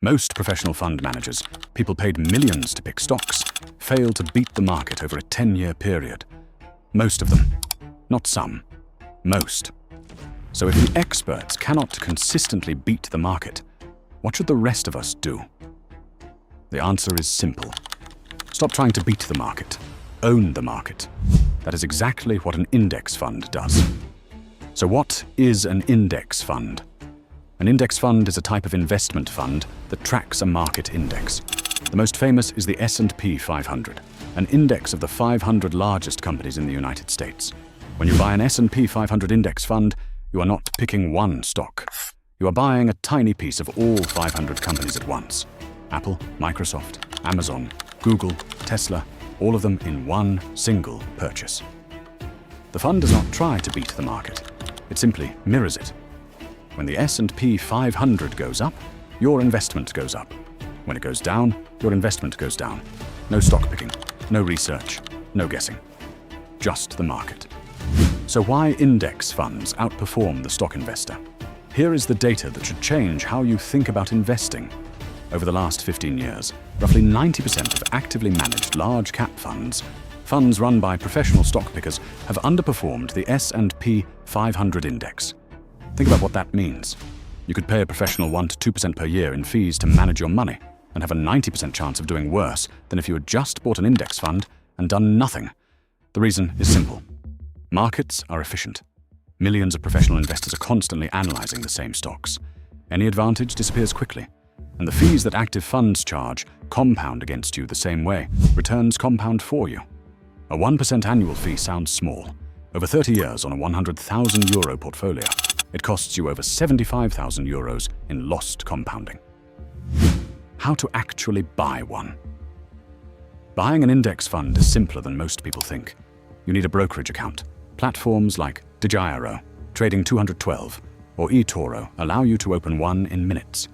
Most professional fund managers, people paid millions to pick stocks, fail to beat the market over a 10-year period. Most of them. Not some. Most. So if the experts cannot consistently beat the market, what should the rest of us do? The answer is simple. Stop trying to beat the market. Own the market. That is exactly what an index fund does. So what is an index fund? An index fund is a type of investment fund that tracks a market index. The most famous is the S&P 500, an index of the 500 largest companies in the United States. When you buy an S&P 500 index fund, you are not picking one stock. You are buying a tiny piece of all 500 companies at once. Apple, Microsoft, Amazon, Google, Tesla, all of them in one single purchase. The fund does not try to beat the market. It simply mirrors it. When the S&P 500 goes up, your investment goes up. When it goes down, your investment goes down. No stock picking, no research, no guessing. Just the market. So why index funds outperform the stock investor? Here is the data that should change how you think about investing. Over the last 15 years, roughly 90% of actively managed large cap funds run by professional stock pickers, have underperformed the S&P 500 index. Think about what that means. You could pay a professional 1 to 2% per year in fees to manage your money and have a 90% chance of doing worse than if you had just bought an index fund and done nothing. The reason is simple. Markets are efficient. Millions of professional investors are constantly analyzing the same stocks. Any advantage disappears quickly, and the fees that active funds charge compound against you the same way. Returns compound for you. A 1% annual fee sounds small. Over 30 years on a €100,000 portfolio, it costs you over €75,000 in lost compounding. How to actually buy one? Buying an index fund is simpler than most people think. You need a brokerage account. Platforms like DigiIro, Trading 212, or eToro allow you to open one in minutes.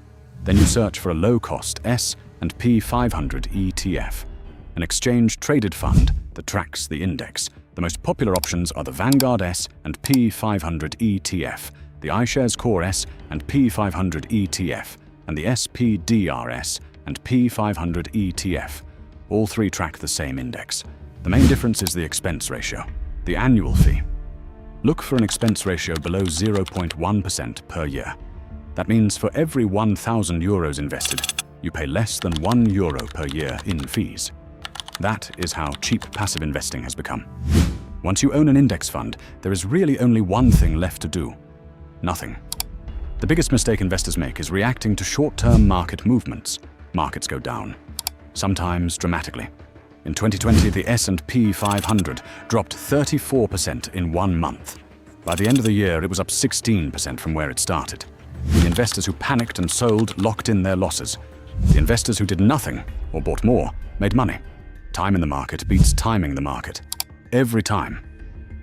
Then you search for a low-cost S&P 500 ETF, an exchange-traded fund that tracks the index. The most popular options are the Vanguard S&P 500 ETF, the iShares Core S&P 500 ETF, and the SPDR S&P 500 ETF. All three track the same index. The main difference is the expense ratio, the annual fee. Look for an expense ratio below 0.1% per year. That means for every €1,000 invested, you pay less than €1 per year in fees. That is how cheap passive investing has become. Once you own an index fund, there is really only one thing left to do. Nothing. The biggest mistake investors make is reacting to short-term market movements. Markets go down, sometimes dramatically. In 2020, the S&P 500 dropped 34% in 1 month. By the end of the year, it was up 16% from where it started. The investors who panicked and sold locked in their losses. The investors who did nothing or bought more made money. Time in the market beats timing the market. Every time.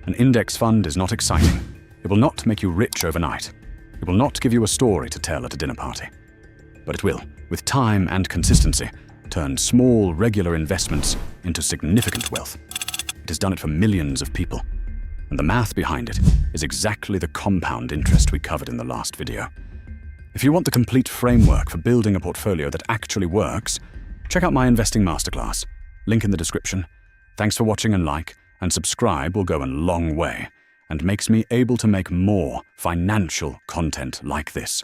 An index fund is not exciting. It will not make you rich overnight. It will not give you a story to tell at a dinner party. But it will, with time and consistency, turn small, regular investments into significant wealth. It has done it for millions of people. And the math behind it is exactly the compound interest we covered in the last video. If you want the complete framework for building a portfolio that actually works, check out my investing masterclass. Link in the description. Thanks for watching, and like and subscribe will go a long way and makes me able to make more financial content like this.